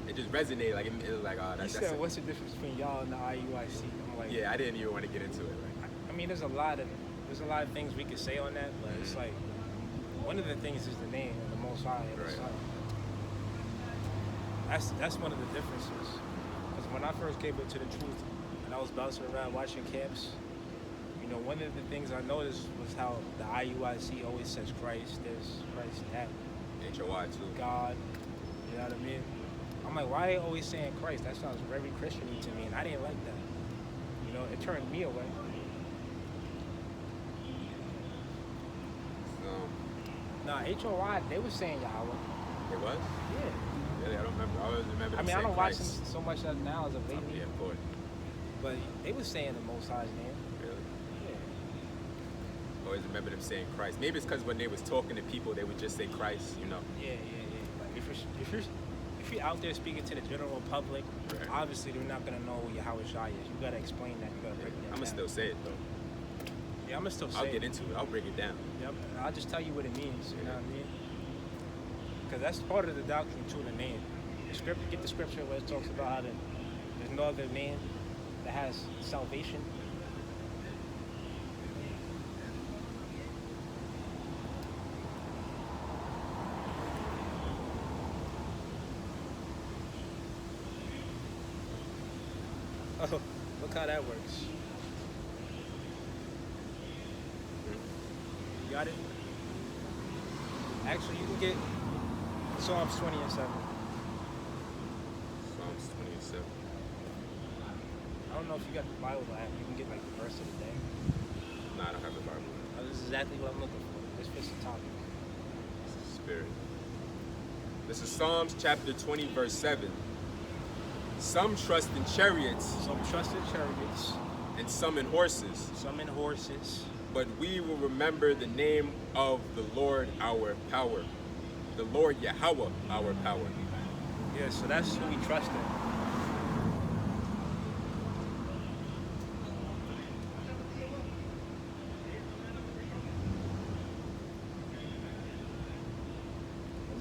It just resonated, like it was like, oh, You that's said, what's the difference between y'all and the IUIC? I'm like, yeah, I didn't even want to get into it. Like, I mean, there's a lot of things we could say on that, but it's like one of the things is the name of the Most High and the Right. Son. That's one of the differences. Because when I first came into the truth and I was bouncing around watching camps, you know, one of the things I noticed was how the IUIC always says Christ this, Christ that, HOI too. God. You know what I mean? I'm like, why are they always saying Christ? That sounds very Christian-y to me, and I didn't like that. You know, it turned me away. Nah, HOI, they were saying Yahweh. It was? Yeah. Really, I don't remember. I always remember. I mean, I don't watch them so much now as a baby, Yeah, of course. but they were saying the Most High's name. Really. Yeah. Always remember them saying Christ. Maybe it's because when they was talking to people, they would just say Christ. You know. Yeah. Like if you're out there speaking to the general public, Right. obviously they're not gonna know who Yahweh Shai is. You gotta explain that. You gotta break that I'm gonna down. still say it though. Yeah, I'm gonna still say I'll it. get into it. I'll break it down. Yep. I'll just tell you what it means. You know what I mean? Because that's part of the doctrine too. The name. Get the scripture where it talks about how there's no other name that has salvation. Oh, look how that works. You got it? Actually, you can get Psalms 20 and 7. Psalms 27. I don't know if you got the Bible app. You can get like the verse of the day. Nah, I don't have the Bible. This is exactly what I'm looking for. This fits the topic. It's the Spirit. This is Psalms chapter 20, verse 7. Some trust in chariots Some trust in chariots, and some in horses, some in horses. but we will remember the name of the Lord our power. The Lord Yahweh our power. Yeah, so that's who we trust in.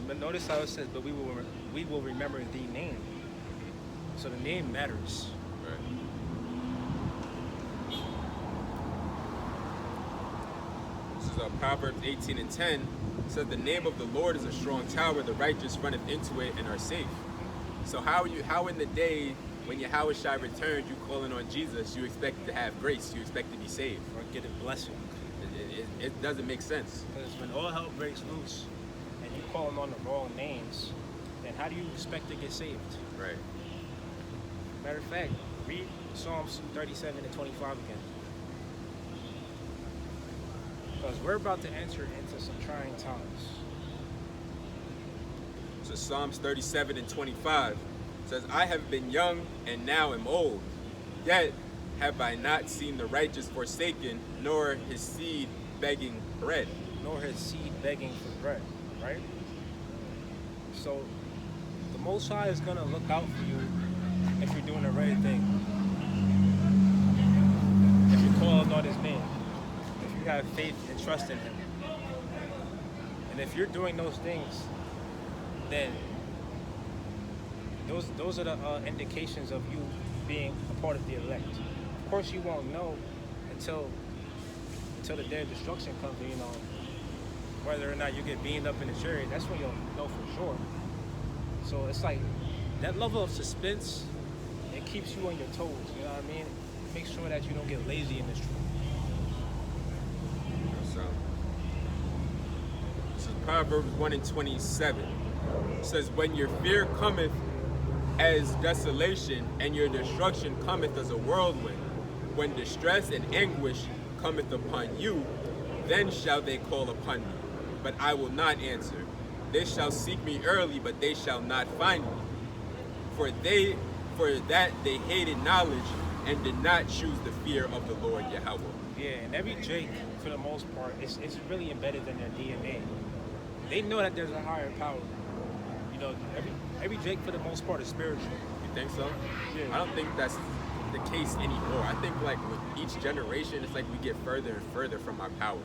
But notice how it says, but we will remember the name. So the name matters. Right. This is Proverbs 18 and 10. It says, the name of the Lord is a strong tower, the righteous runneth into it and are safe. So how in the day when Yahweh Shai returned, you calling on Jesus, you expect to have grace, you expect to be saved. Or get a blessing. It doesn't make sense. Because when all hell breaks loose and you calling on the wrong names, then how do you expect to get saved? Right. Matter of fact, read Psalms 37 and 25 again. Because we're about to enter into some trying times. So Psalms 37 and 25 says, I have been young and now am old, yet have I not seen the righteous forsaken, nor his seed begging bread. Nor his seed begging for bread, right? So the Most High is going to look out for you if you're doing the right thing. If you're calling on his name. If you have faith and trust in him. And if you're doing those things, then those are the indications of you being a part of the elect. Of course, you won't know until the day of destruction comes. You know, whether or not you get beamed up in the chariot. That's when you'll know for sure. So it's like that level of suspense, it keeps you on your toes, you know what I mean? Make sure that you don't get lazy in this truth. So, this is Proverbs 1:27. It says, when your fear cometh as desolation, and your destruction cometh as a whirlwind, when distress and anguish cometh upon you, then shall they call upon me, but I will not answer. They shall seek me early, but they shall not find me. For that they hated knowledge, and did not choose the fear of the Lord Yahweh. Yeah, and every Drake, for the most part, it's really embedded in their DNA. They know that there's a higher power. You know, every Drake, for the most part, is spiritual. You think so? Yeah. I don't think that's the case anymore. I think like with each generation, it's like we get further and further from our power.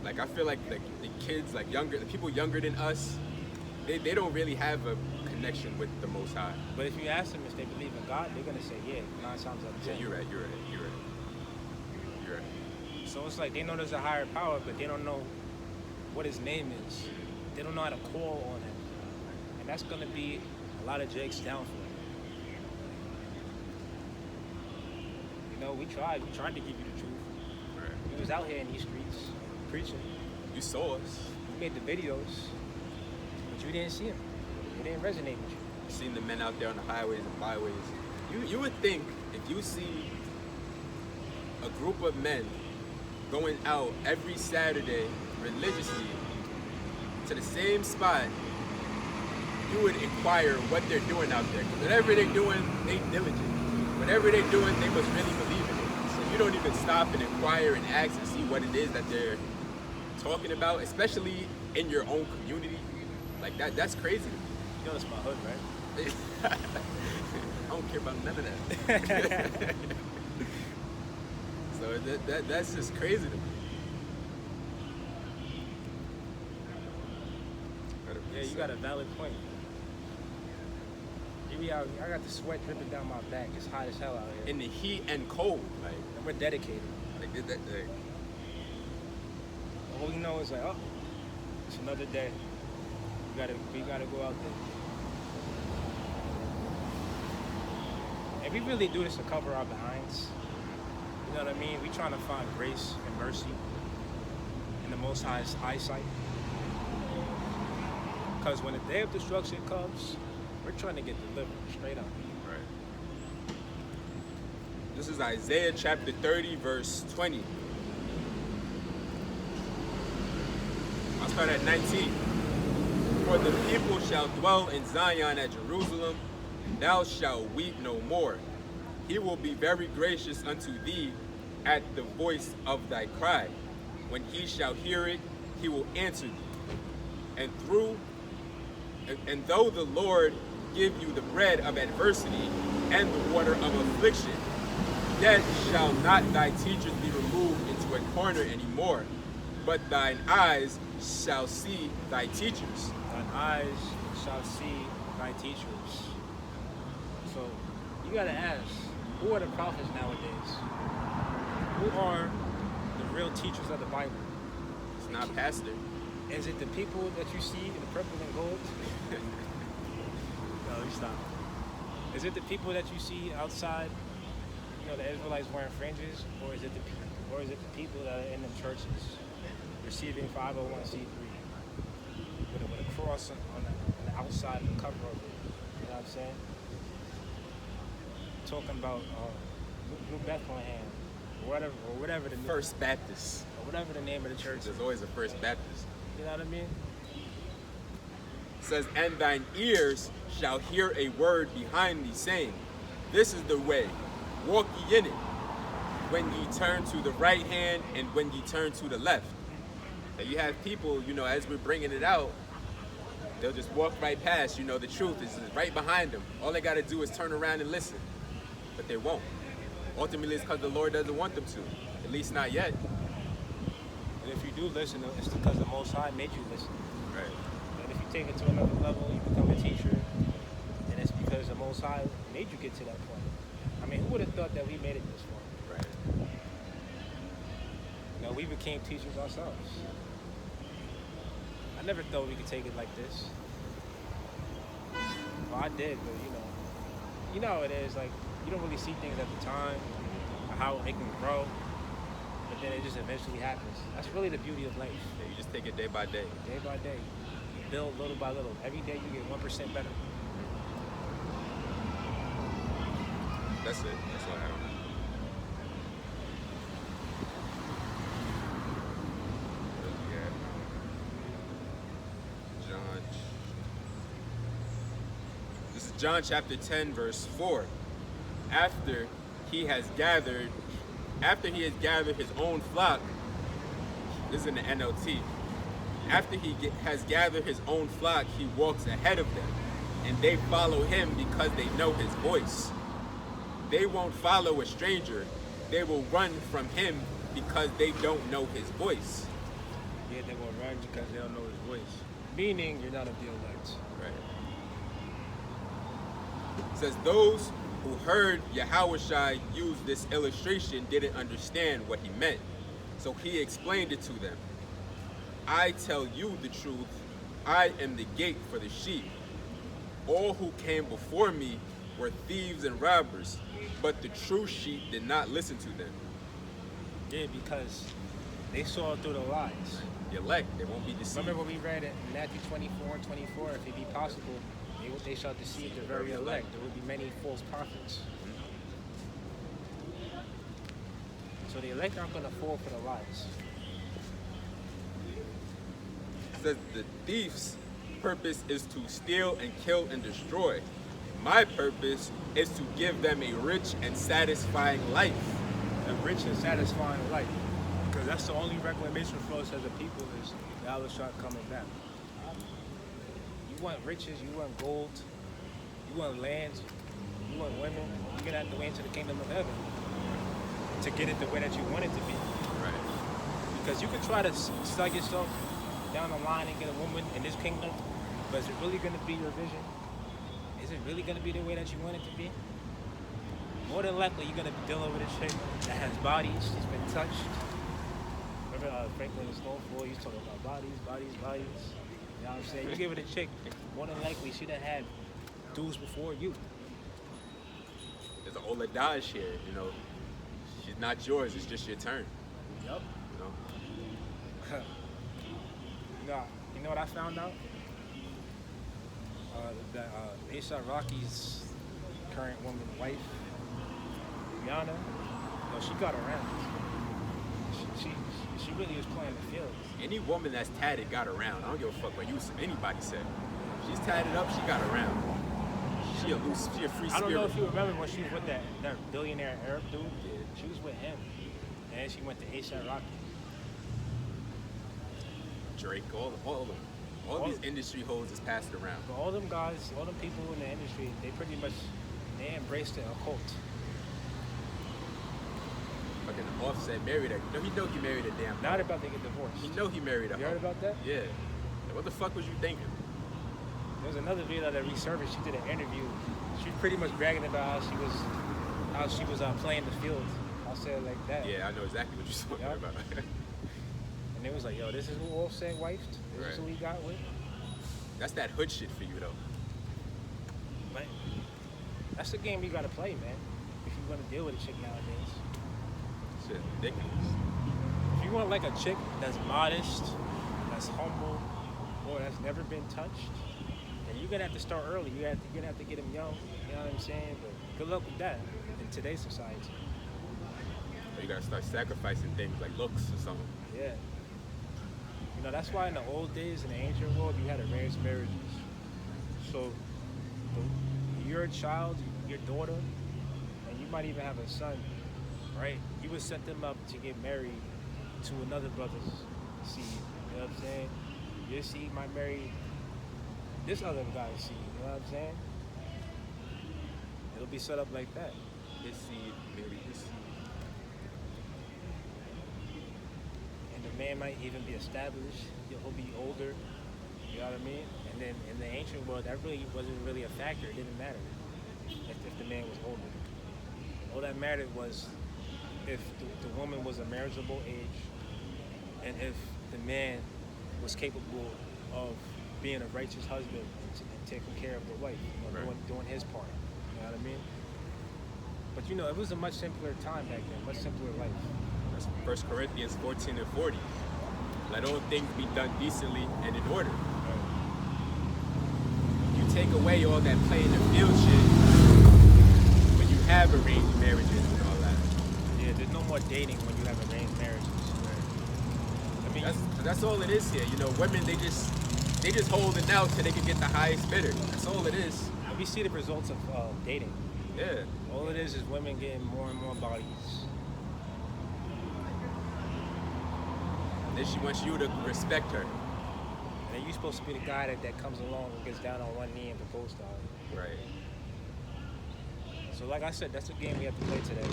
Like I feel like the kids, like the people younger than us, they don't really have a connection with the Most High. But if you ask them if they believe in God, they're gonna say, yeah, 9 times out of 10. Yeah, you're right. So it's like they know there's a higher power, but they don't know what his name is. They don't know how to call on him. And that's gonna be a lot of Jake's downfall. You know, we tried to give you the truth. Right. We was out here in these streets preaching. You saw us. We made the videos, but you didn't see them. It didn't resonate with you. Seen the men out there on the highways and byways. You would think if you see a group of men going out every Saturday religiously to the same spot, you would inquire what they're doing out there. Because whatever they're doing, they diligent. Whatever they're doing, they must really believe in it. So you don't even stop and inquire and ask and see what it is that they're talking about, especially in your own community. Like that's crazy to me. You know, it's my hood, right? I don't care about none of that. So that's just crazy to me. Yeah, you got a valid point. Here we are. I got the sweat dripping down my back. It's hot as hell out here. In the heat and cold, like And we're dedicated. All we know is like, oh, it's another day. We gotta go out there. And we really do this to cover our behinds. You know what I mean? We trying to find grace and mercy in the Most High's eyesight. Because when the day of destruction comes, we're trying to get delivered straight up. Right. This is Isaiah chapter 30, verse 20. I'll start at 19. For the people shall dwell in Zion at Jerusalem, and thou shalt weep no more. He will be very gracious unto thee at the voice of thy cry. When he shall hear it, he will answer thee. And though the Lord give you the bread of adversity and the water of affliction, yet shall not thy teachers be removed into a corner anymore, but thine eyes shall see thy teachers. Thine eyes shall see thy teachers. So you gotta ask, who are the prophets nowadays? Who are the real teachers of the Bible? It's not pastor. Is it the people that you see in the purple and gold? No, you stop. Is it the people that you see outside, you know, the Israelites wearing fringes, or is it the people that are in the churches receiving 501c3 with a cross on the outside of the cover of it? You know what I'm saying? Talking about New Bethlehem, or whatever the First Baptist. or whatever the name of the church is. There's always a First Baptist. You know what I mean? It says, and thine ears shall hear a word behind thee, saying, this is the way, walk ye in it, when ye turn to the right hand and when ye turn to the left. So you have people, you know, as we're bringing it out, they'll just walk right past, you know, the truth is right behind them. All they got to do is turn around and listen, but they won't. Ultimately, it's because the Lord doesn't want them to, at least not yet. And if you do listen, it's because the Most High made you listen. Right. And if you take it to another level, you become a teacher, and it's because the Most High made you get to that point. I mean, who would have thought that we made it this far? Right. You know, we became teachers ourselves. I never thought we could take it like this. Well, I did, but you know how it is. Like you don't really see things at the time, or how it can grow, but then it just eventually happens. That's really the beauty of life. Yeah, you just take it day by day. Day by day, you build little by little. Every day you get 1% better. That's it. That's all I have. Yeah. John. This is John chapter 10, verse 4. After he has gathered his own flock, this is in the NLT. After has gathered his own flock, he walks ahead of them, and they follow him because they know his voice. They won't follow a stranger. They will run from him because they don't know his voice. Yeah, they will run because they don't know his voice. Meaning you're not of the elect. Right. It says those who heard Yahushua use this illustration didn't understand what he meant. So he explained it to them. I tell you the truth, I am the gate for the sheep. All who came before me were thieves and robbers, but the true sheep did not listen to them. Yeah, because they saw through the lies. The elect, they won't be deceived. Remember what we read in Matthew 24 and 24, if it be possible, they shall deceive the very elect. There will be many false prophets. So the elect aren't going to fall for the lies. It says the thief's purpose is to steal and kill and destroy. My purpose is to give them a rich and satisfying life. A rich and satisfying life. Because that's the only reclamation for us as a people is Yahushua coming back. You want riches, you want gold, you want lands, you want women, you're going to have to wait into the kingdom of heaven to get it the way that you want it to be. Right. Because you can try to sell yourself down the line and get a woman in this kingdom, but is it really going to be your vision? Is it really going to be the way that you want it to be? More than likely, you're going to be dealing with a chick that has bodies, she's been touched. Remember Franklin and Snowfall, he's talking about bodies. You know what I'm saying? You give it a chick, more than likely, she done had dudes before you. There's an old adage here, you know. She's not yours, it's just your turn. Yup. You know? You know what I found out? That A$AP Rocky's current woman, wife, Rihanna, she got around. She really was playing the field. Any woman that's tatted got around. I don't give a fuck what anybody said. She's tatted up, she got around. She a free spirit. I don't know if you remember when she was with that billionaire Arab dude. Yeah. She was with him. And she went to A$AP Rocky. Drake, all of them. All these industry hoes is passed around. But all them guys, all them people in the industry, they pretty much, they embraced the occult. Fucking Offset married a. No, he know he married a damn. Now they're about to get divorced. He know he married a. You heard about that? Yeah. What the fuck was you thinking? There was another video that resurfaced. She did an interview. She was pretty much bragging about how she was playing the field. I'll say it like that. Yeah, I know exactly what you're talking about. And it was like, yo, this is who Offset wifed. This is who he got with. That's that hood shit for you though. But that's the game you gotta play, man. If you want to deal with a chick nowadays. Shit, ridiculous. If you want like a chick that's modest, that's humble, or that's never been touched, then you're gonna have to start early. You're gonna have to get them young. You know what I'm saying? But good luck with that in today's society. Or you gotta start sacrificing things like looks or something. Yeah. You know, that's why in the old days, in the ancient world, you had arranged marriages. So, you're a child, your daughter, and you might even have a son, right? You would set them up to get married to another brother's seed. You know what I'm saying? Your seed might marry this other guy's seed. You know what I'm saying? It'll be set up like that. His seed, maybe his seed. The man might even be established. He'll be older. You know what I mean? And then in the ancient world, that really wasn't really a factor. It didn't matter if the man was older. All that mattered was if the woman was a marriageable age, and if the man was capable of being a righteous husband and taking care of the wife, Right. doing his part. You know what I mean? But it was a much simpler time back then, much simpler life. That's 1 Corinthians 14 and 40. Let all things be done decently and in order. You take away all that play in the field shit when you have arranged marriages and all that. Yeah, there's no more dating when you have arranged marriages. I mean, That's all it is here. Women they just holding out till they can get the highest bidder. That's all it is. we see the results of dating. Yeah. All it is women getting more and more bodies. Then she wants you to respect her. And then you're supposed to be the guy that comes along and gets down on one knee and proposed to her. Right. So like I said, that's the game we have to play today.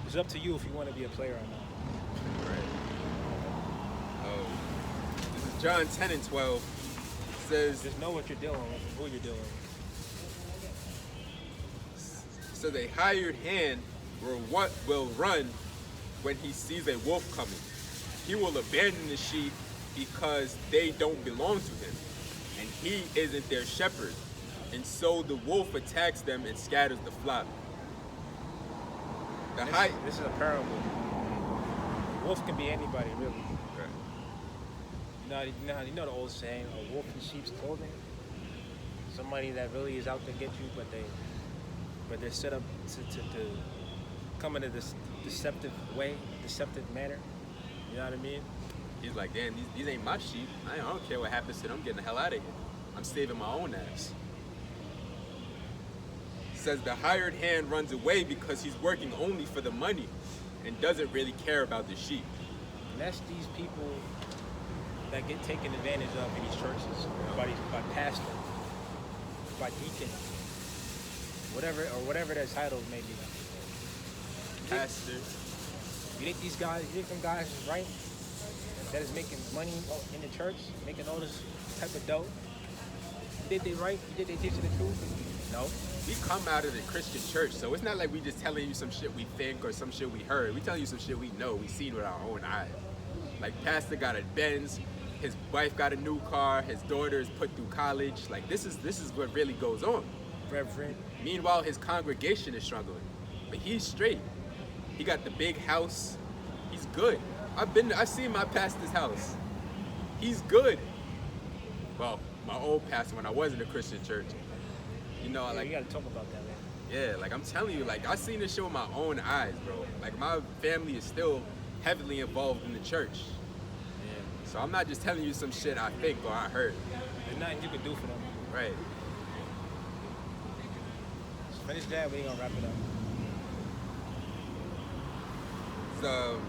It's up to you if you want to be a player or not. Right. This is John 10 and 12. It says, Just know what you're dealing with, who you're dealing with. so the hired hand will run when he sees a wolf coming. He will abandon the sheep because they don't belong to him, and he isn't their shepherd. And so the wolf attacks them and scatters the flock. This is a parable. Wolf can be anybody, really. You know the old saying, a wolf in sheep's clothing? Somebody that really is out to get you, but they're set up to come in a deceptive way, deceptive manner. You know what I mean? He's like, damn, these ain't my sheep. I don't care what happens to them. I'm getting the hell out of here. I'm saving my own ass. Says the hired hand runs away because he's working only for the money and doesn't really care about the sheep. And that's these people that get taken advantage of in these churches, by pastor, by deacon, whatever their titles may be. Pastor. You think them guys is right? That is making money in the church, making all this type of dough? Did they right? Did they teach you the truth? No. We come out of the Christian church, so it's not like we just telling you some shit we think or some shit we heard. We telling you some shit we know, we seen with our own eyes. Like Pastor got a Benz, his wife got a new car, his daughter is put through college. Like this is what really goes on. Reverend. Meanwhile, his congregation is struggling, but he's straight. He got the big house. He's good. I've seen my pastor's house. He's good. Well, my old pastor when I was in a Christian church. You gotta talk about that, man. Yeah, like I'm telling you, like I seen this shit with my own eyes, bro. Like my family is still heavily involved in the church. Yeah. So I'm not just telling you some shit I think or I heard. There's nothing you can do for them. Right. So finish that, we ain't gonna wrap it up. So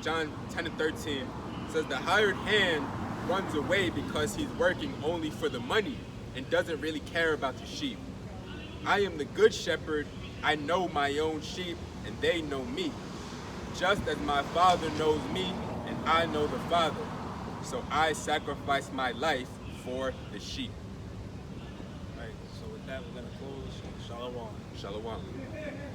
John 10 and 13 says the hired hand runs away because he's working only for the money and doesn't really care about the sheep. I am the good shepherd. I know my own sheep and they know me. Just as my Father knows me and I know the Father. So I sacrifice my life for the sheep. All right, so with that, we're gonna close. Shalom. Shalom.